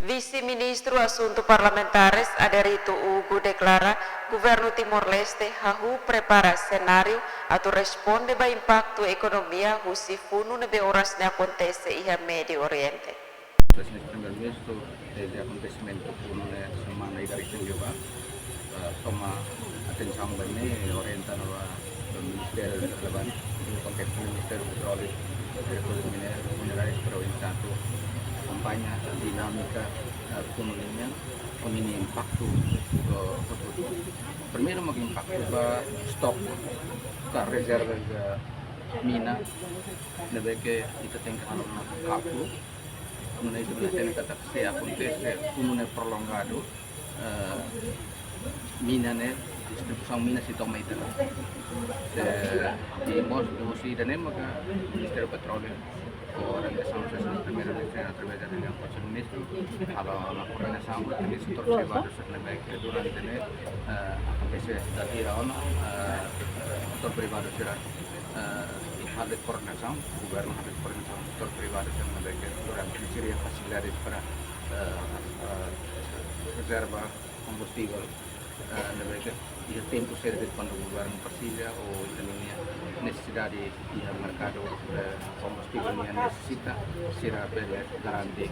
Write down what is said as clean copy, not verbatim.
Vice-Ministro Assunto Parlamentares Aderito Hugo declara Governo Timor-Leste hahu prepara cenário atau responde ba impacto economia husi funu nebe horas ne acontece iha Medio Oriente. Presidente Primeiro-Ministro desse acontecimento pune semana dari Senjova toma atenção bene orientando ao Ministério relevante no contexto do Ministério do Petróleo e Recursos Minerais para o entanto kampanye dinamika ekonominya memini impacto primeiro mag impacto ba stop ka reserva ga mina na que ita tem que na kapu quando isso tem que se acontece como é prolongado mina né distribuição mina se toma itu di mosi dan maka Ministério do Petróleo organização social primeiro-ministro através da reunião com o ministro kalau organização ini setor privado sebenarnya que durante ini acontece dari ono setor privado será hal de coordenação governo hal de coordenação setor privado sebenarnya que durante ini seria facilidades para reserva combustível que ia tempo serviço quando o governo precisa ou também necessidade de mercado combustível yang necessita será garanti